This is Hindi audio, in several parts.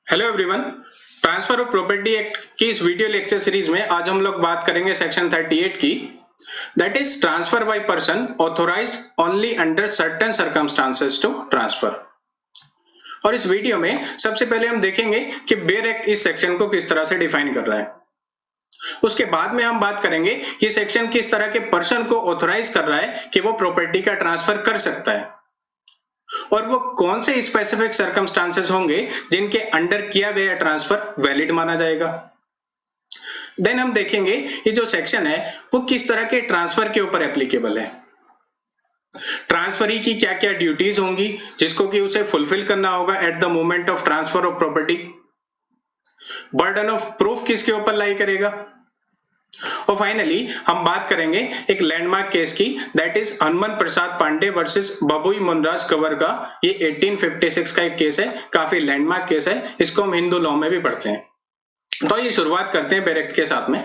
Hello everyone. Transfer of property act की इस वीडियो लेक्चर सीरीज में आज हम लोग बात करेंगे सेक्शन 38 की, that is transfer by person authorized only under certain circumstances to transfer. और इस वीडियो में सबसे पहले हम देखेंगे कि बेयर एक्ट इस सेक्शन को किस तरह से डिफाइन कर रहा है। उसके बाद में हम बात करेंगे ये सेक्शन किस तरह के पर्सन को ऑथोराइज कर रहा है कि वो प्रॉपर्टी का ट्रांसफर कर सकता है और वो कौन से स्पेसिफिक सर्कमस्टांसेस होंगे जिनके अंडर किया गया ट्रांसफर वैलिड माना जाएगा। देन हम देखेंगे ये जो सेक्शन है वो किस तरह के ट्रांसफर के ऊपर एप्लीकेबल है, ट्रांसफरी की क्या क्या ड्यूटीज होंगी जिसको कि उसे फुलफिल करना होगा at the moment of transfer of property, burden of proof किसके ऊपर लाई करेगा, और फाइनली हम बात करेंगे एक लैंडमार्क केस की, that is Hanuman Prasad Pandey versus Babui Munraj Kanwar का। ये 1856 का एक केस है, काफी लैंडमार्क केस है, इसको हम हिंदू लॉ में भी पढ़ते हैं। तो ये शुरुआत करते हैं बेयर एक्ट के साथ में।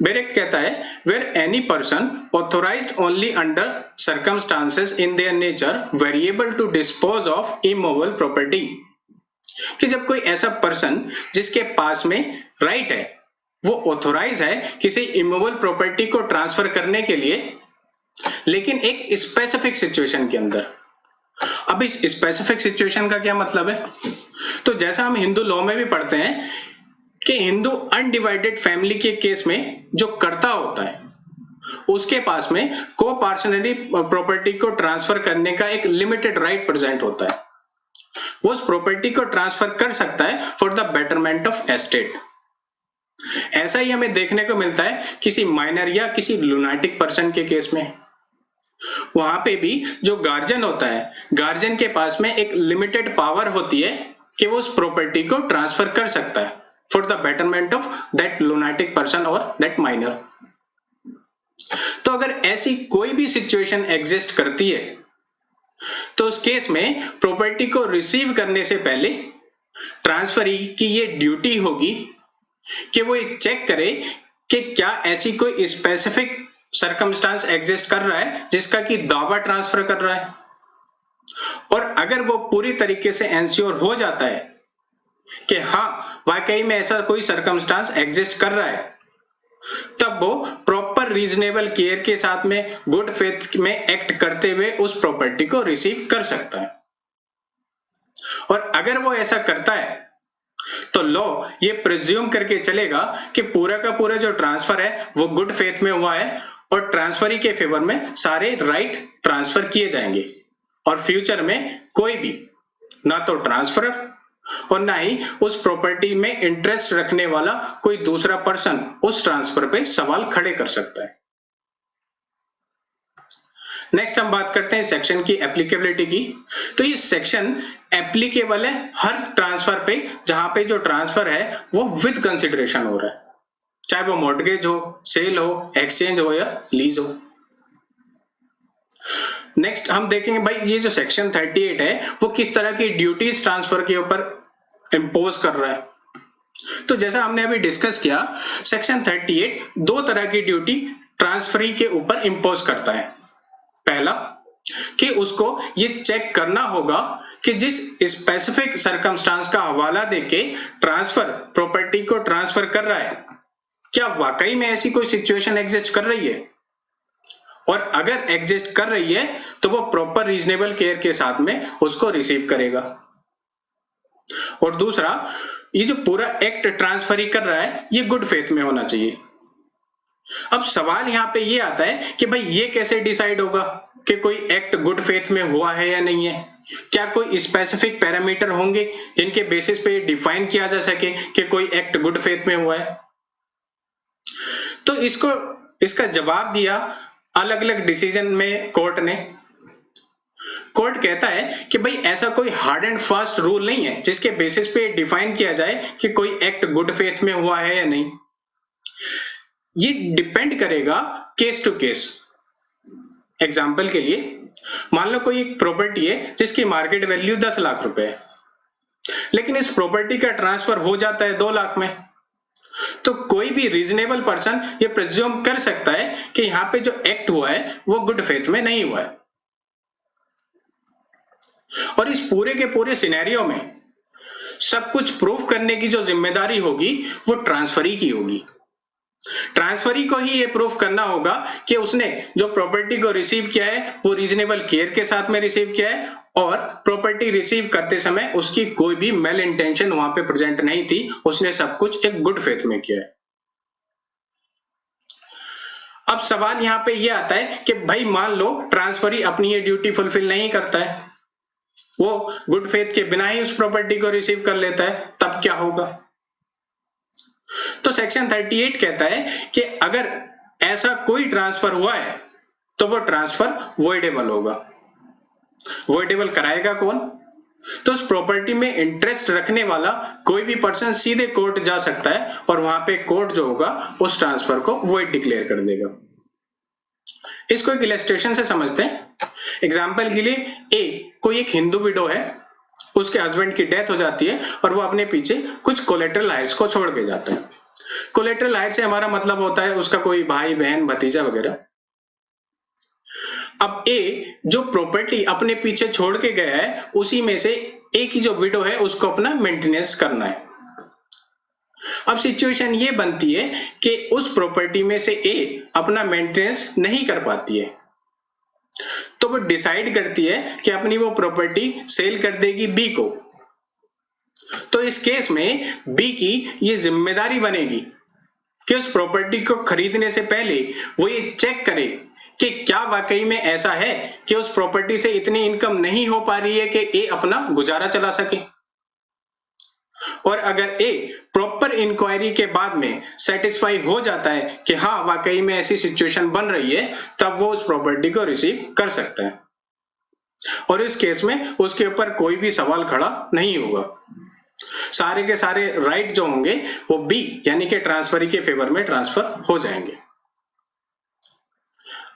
बेयर एक्ट कहता है where any person authorized only under circumstances in their nature variable to dispose of immovable property, कि जब कोई ऐसा पर्सन जिसके पास में राइट है वो ऑथोराइज है किसी इमूवेबल प्रॉपर्टी को ट्रांसफर करने के लिए, लेकिन एक स्पेसिफिक सिचुएशन के अंदर। अब इस स्पेसिफिक सिचुएशन का क्या मतलब है? तो जैसा हम हिंदू लॉ में भी पढ़ते हैं कि हिंदू अनडिवाइडेड फैमिली के केस में जो कर्ता होता है उसके पास में को पार्सनली प्रॉपर्टी को ट्रांसफर करने का एक लिमिटेड राइट प्रेजेंट होता है। वो उस प्रॉपर्टी को ट्रांसफर कर सकता है for the betterment of estate. ऐसा ही हमें देखने को मिलता है किसी माइनर या किसी लुनाटिक पर्सन के केस में। वहां पे भी जो गार्जियन होता है, गार्जियन के पास में एक लिमिटेड पावर होती है कि वो उस प्रॉपर्टी को ट्रांसफर कर सकता है for the betterment of that lunatic person और दैट माइनर। तो अगर ऐसी कोई भी सिचुएशन एग्जिस्ट करती है तो उस केस में प्रॉपर्टी को रिसीव करने से पहले ट्रांसफरी की ये ड्यूटी होगी कि वो चेक करे कि क्या ऐसी कोई स्पेसिफिक सर्कमस्टांस एग्जिस्ट कर रहा है जिसका कि दावा ट्रांसफर कर रहा है, और अगर वो पूरी तरीके से एंश्योर हो जाता है कि हाँ वाकई में ऐसा कोई सर्कमस्टांस एग्जिस्ट कर रहा है, तब वो प्रॉपर रीजनेबल केयर के साथ में गुड फेथ में एक्ट करते हुए उस प्रॉपर्टी को रिसीव कर सकता है। और अगर वो ऐसा करता है तो लॉ ये प्रिज्यूम करके चलेगा कि पूरा का पूरा जो ट्रांसफर है वो गुड फेथ में हुआ है और ट्रांसफरी के फेवर में सारे राइट ट्रांसफर किए जाएंगे, और फ्यूचर में कोई भी ना तो ट्रांसफरर और ना ही उस प्रॉपर्टी में इंटरेस्ट रखने वाला कोई दूसरा पर्सन उस ट्रांसफर पे सवाल खड़े कर सकता है। नेक्स्ट हम बात करते हैं सेक्शन की एप्लीकेबिलिटी की। तो ये सेक्शन एप्लीकेबल है हर ट्रांसफर पे जहां पे जो ट्रांसफर है वो विद कंसिडरेशन हो रहा है, चाहे वो मॉर्गेज हो, सेल हो, एक्सचेंज हो या लीज हो। नेक्स्ट हम देखेंगे भाई ये जो सेक्शन 38 है वो किस तरह की ड्यूटीज ट्रांसफर के ऊपर इंपोज कर रहा है। तो जैसा हमने अभी डिस्कस किया, सेक्शन 38 दो तरह की ड्यूटी ट्रांसफरी के ऊपर इंपोज करता है। पहला कि उसको ये चेक करना होगा कि जिस स्पेसिफिक सर्कमस्टांस का हवाला देके ट्रांसफर प्रॉपर्टी को ट्रांसफर कर रहा है क्या वाकई में ऐसी कोई सिचुएशन एग्जिस्ट कर रही है, और अगर एग्जिस्ट कर रही है तो वो प्रॉपर रीजनेबल केयर के साथ में उसको रिसीव करेगा। और दूसरा, ये जो पूरा एक्ट ट्रांसफर कर रहा है ये गुड फेथ में होना चाहिए। अब सवाल यहाँ पे ये आता है कि भाई ये कैसे डिसाइड होगा कि कोई एक्ट गुड फेथ में हुआ है या नहीं है? क्या कोई स्पेसिफिक पैरामीटर होंगे जिनके बेसिस पे डिफाइन किया जा सके कि कोई एक्ट गुड फेथ में हुआ है? तो इसका जवाब दिया अलग अलग डिसीजन में कोर्ट ने। कोर्ट कहता है कि भाई ऐसा कोई हार्ड एंड फास्ट रूल नहीं है जिसके बेसिस पे डिफाइन किया जाए कि कोई एक्ट गुड फेथ में हुआ है या नहीं। ये डिपेंड करेगा केस टू केस। एग्जाम्पल के लिए मान लो कोई एक प्रॉपर्टी है जिसकी मार्केट वैल्यू 10 लाख रुपए है, लेकिन इस प्रॉपर्टी का ट्रांसफर हो जाता है 2 लाख में, तो कोई भी रीजनेबल पर्सन ये प्रिज्यूम कर सकता है कि यहाँ पे जो एक्ट हुआ है वो गुड फेथ में नहीं हुआ है। और इस पूरे के पूरे सिनेरियो में सब कुछ प्रूफ करने की जो जिम्मेदारी होगी वो ट्रांसफरी की होगी। ट्रांसफरी को ही ये प्रूफ करना होगा कि उसने जो प्रॉपर्टी को रिसीव किया है वो रीजनेबल केयर के साथ में रिसीव किया है और प्रॉपर्टी रिसीव करते समय उसकी कोई भी मेल इंटेंशन वहां पे प्रेजेंट नहीं थी, उसने सब कुछ एक गुड फेथ में किया है। अब सवाल यहां पे ये आता है कि भाई मान लो ट्रांसफरी अपनी ये ड्यूटी फुलफिल नहीं करता है, वो गुड फेथ के बिना ही उस प्रॉपर्टी को रिसीव कर लेता है, तब क्या होगा? तो सेक्शन 38 कहता है कि अगर ऐसा कोई ट्रांसफर हुआ है तो वो ट्रांसफर वॉइडेबल होगा। वॉइडेबल कराएगा कौन? तो उस प्रॉपर्टी में इंटरेस्ट रखने वाला कोई भी पर्सन सीधे कोर्ट जा सकता है और वहां पे कोर्ट जो होगा उस ट्रांसफर को वॉइड डिक्लेयर कर देगा। इसको एक इलस्ट्रेशन से समझते हैं। एग्जाम्पल के लिए कोई एक हिंदू विडो है, उसके हस्बैंड की डेथ हो जाती है और वो अपने पीछे कुछ कोलेटरल हायर्स को छोड़ के जाता है। कोलेटरल हायर से हमारा मतलब होता है उसका कोई भाई बहन भतीजा वगैरह। अब जो प्रॉपर्टी अपने पीछे छोड़ के गया है उसी में से एक ही जो विडो है उसको अपना मेंटेनेंस करना है। अब सिचुएशन ये बनती है कि उस प्रॉपर्टी में से अपना मेंटेनेंस नहीं कर पाती है, तो वो डिसाइड करती है कि अपनी वो प्रॉपर्टी सेल कर देगी बी को। तो इस केस में बी की ये जिम्मेदारी बनेगी कि उस प्रॉपर्टी को खरीदने से पहले वो ये चेक करे कि क्या वाकई में ऐसा है कि उस प्रॉपर्टी से इतनी इनकम नहीं हो पा रही है कि ए अपना गुजारा चला सके। और अगर प्रॉपर इंक्वायरी के बाद में सेटिस्फाई हो जाता है कि हाँ वाकई में ऐसी सिचुएशन बन रही है, तब वो उस प्रॉपर्टी को रिसीव कर सकता है और इस केस में उसके ऊपर कोई भी सवाल खड़ा नहीं होगा। सारे के सारे राइट जो होंगे वो बी यानी कि ट्रांसफरी के फेवर में ट्रांसफर हो जाएंगे।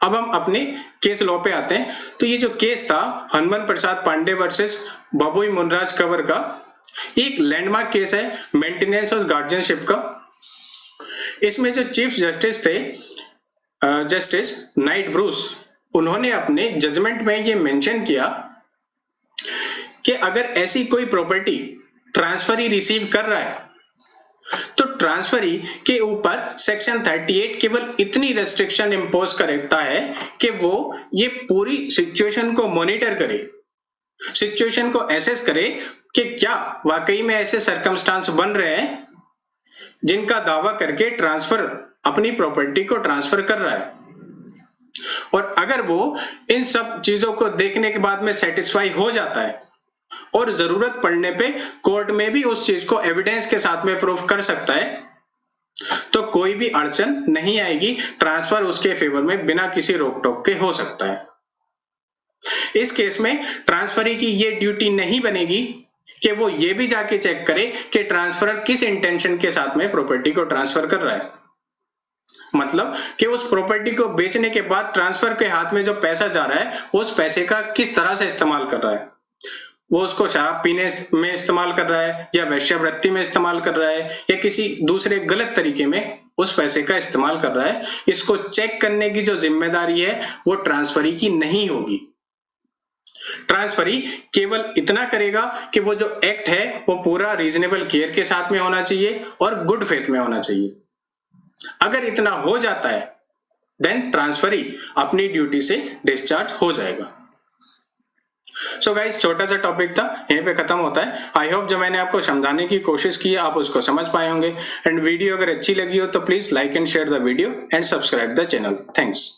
अब हम अपने केस लॉ पे आते हैं। तो ये जो केस था हनुमान प्रसाद पांडे वर्सेस बबुई मुनराज कंवर का, एक लैंडमार्क केस है मेंटेनेंस और गार्जियनशिप का। इसमें जो चीफ जस्टिस थे जस्टिस नाइट ब्रूस, उन्होंने अपने जजमेंट में ये मेंशन किया कि अगर ऐसी कोई प्रॉपर्टी ट्रांसफरी रिसीव कर रहा है तो ट्रांसफरी के ऊपर सेक्शन 38 केवल इतनी रेस्ट्रिक्शन इंपोज करता है कि वो ये पूरी सिचुएशन को मॉनिटर करे, सिचुएशन को एसेस करे कि क्या वाकई में ऐसे सर्कमस्टांस बन रहे हैं जिनका दावा करके ट्रांसफर अपनी प्रॉपर्टी को ट्रांसफर कर रहा है। और अगर वो इन सब चीजों को देखने के बाद में सेटिस्फाई हो जाता है और जरूरत पड़ने पे कोर्ट में भी उस चीज को एविडेंस के साथ में प्रूफ कर सकता है, तो कोई भी अड़चन नहीं आएगी, ट्रांसफर उसके फेवर में बिना किसी रोक टोक के हो सकता है। इस केस में ट्रांसफरी की ये ड्यूटी नहीं बनेगी कि वो ये भी जाके चेक करे कि ट्रांसफरर किस इंटेंशन के साथ में प्रॉपर्टी को ट्रांसफर कर रहा है। मतलब कि उस प्रॉपर्टी को बेचने के बाद ट्रांसफर के हाथ में जो पैसा जा रहा है उस पैसे का किस तरह से इस्तेमाल कर रहा है। वो उसको शराब पीने में इस्तेमाल कर रहा है या वेश्यावृत्ति में इस्तेमाल कर रहा है या किसी दूसरे गलत तरीके में उस पैसे का इस्तेमाल कर रहा है। इसको चेक करने की जो जिम्मेदारी है वो ट्रांसफरी की नहीं होगी। ट्रांसफरी केवल इतना करेगा कि वो जो एक्ट है वो पूरा रीजनेबल केयर के साथ में होना चाहिए और गुड फेथ में होना चाहिए। अगर इतना हो जाता है देन ट्रांसफरी अपनी ड्यूटी से डिस्चार्ज हो जाएगा। सो गाइस, छोटा सा टॉपिक था, यहीं पे खत्म होता है। आई होप जो मैंने आपको समझाने की कोशिश की है आप उसको समझ पाए होंगे। एंड वीडियो अगर अच्छी लगी हो तो please like and share the video and subscribe the channel. Thanks.